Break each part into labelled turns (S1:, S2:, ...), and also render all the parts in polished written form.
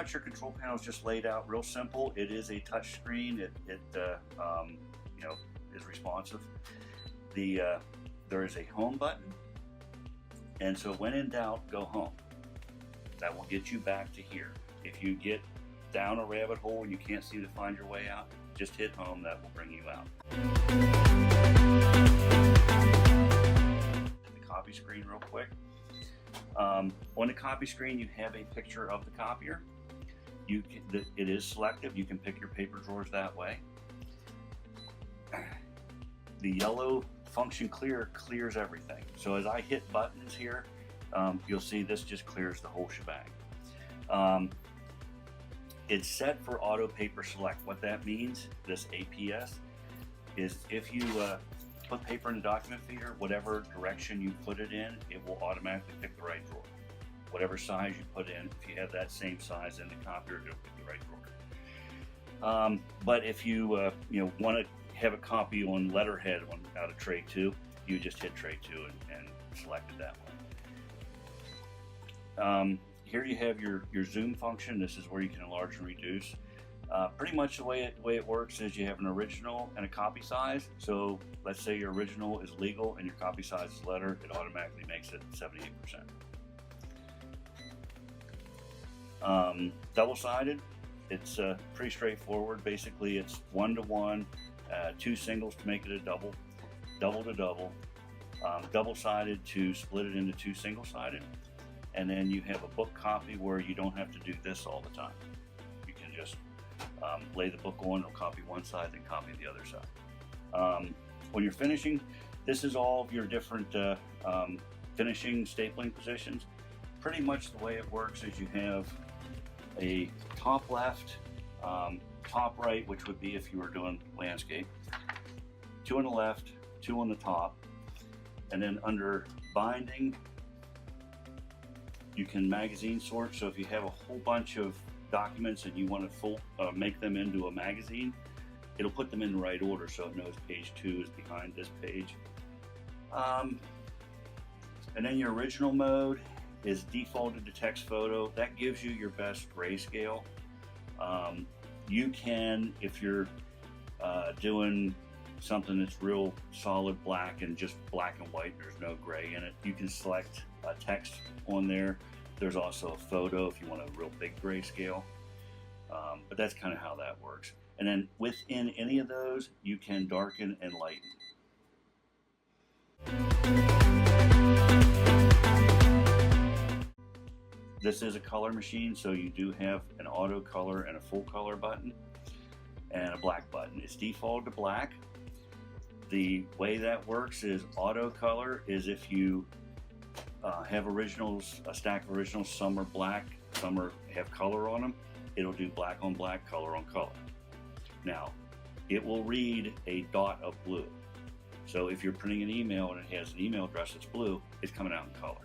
S1: much your control panel is just laid out real simple. It is a touch screen. It you know, is responsive. There is a home button, and so when in doubt, go home. That will get you back to here. If you get down a rabbit hole and you can't seem to find your way out, just hit home. That will bring you out. The copy screen real quick. On the copy screen, you have a picture of the copier. It is selective. You can pick your paper drawers that way. The yellow function clear clears everything. So as I hit buttons here, you'll see this just clears the whole shebang. It's set for auto paper select. What that means, this APS, is if you put paper in the document feeder, whatever direction you put it in, it will automatically pick the right drawer. Whatever size you put in, if you have that same size in the copier, it'll pick the right drawer. But if you want to have a copy on letterhead out of tray 2, you just hit tray 2 and select it that way. Here you have your zoom function. This is where you can enlarge and reduce. Pretty much the way it works is you have an original and a copy size. So let's say your original is legal and your copy size is letter, it automatically makes it 78%. Double-sided, it's pretty straightforward. Basically, it's 1-to-1, 2 singles to make it a double, double to double, double-sided to split it into 2 single-sided, and then you have a book copy where you don't have to do this all the time. You can just lay the book on, it'll copy one side, then copy the other side. When you're finishing, this is all of your different finishing stapling positions. Pretty much the way it works is you have a top left, top right, which would be if you were doing landscape, 2 on the left, 2 on the top, and then under binding, you can magazine sort. So if you have a whole bunch of documents and you want to make them into a magazine, it'll put them in the right order so it knows page 2 is behind this page. And then your original mode is defaulted to text photo. That gives you your best grayscale. You can, if you're doing something that's real solid black and just black and white, there's no gray in it, you can select text on there. There's also a photo if you want a real big grayscale. But that's kind of how that works. And then within any of those, you can darken and lighten. This is a color machine, so you do have an auto color and a full color button and a black button. It's defaulted to black. The way that works is auto color is if you have originals, a stack of originals, some are black, some have color on them, it'll do black on black, color on color. Now, it will read a dot of blue. So if you're printing an email and it has an email address that's blue, it's coming out in color.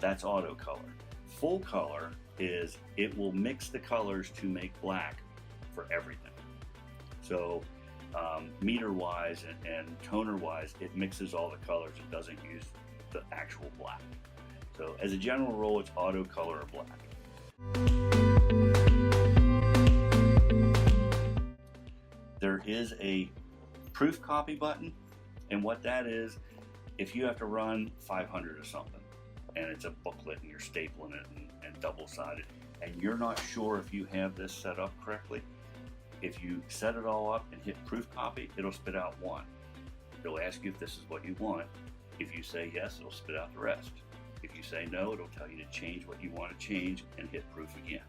S1: That's auto color. Full color is it will mix the colors to make black for everything. So meter wise and toner wise, it mixes all the colors. It doesn't use the actual black. So as a general rule, it's auto color or black. There is a proof copy button, and what that is, if you have to run 500 or something, and it's a booklet and you're stapling it and double-sided, and you're not sure if you have this set up correctly, if you set it all up and hit proof copy, it'll spit out 1. It'll ask you if this is what you want. If you say yes, it'll spit out the rest. If you say no, it'll tell you to change what you want to change and hit proof again.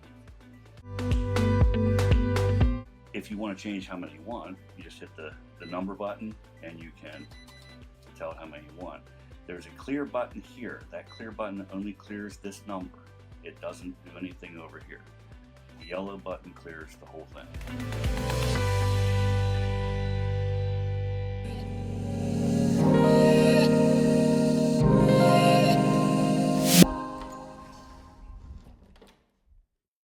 S1: If you want to change how many you want, you just hit the number button and you can tell it how many you want. There's a clear button here. That clear button only clears this number. It doesn't do anything over here. The yellow button clears the whole thing.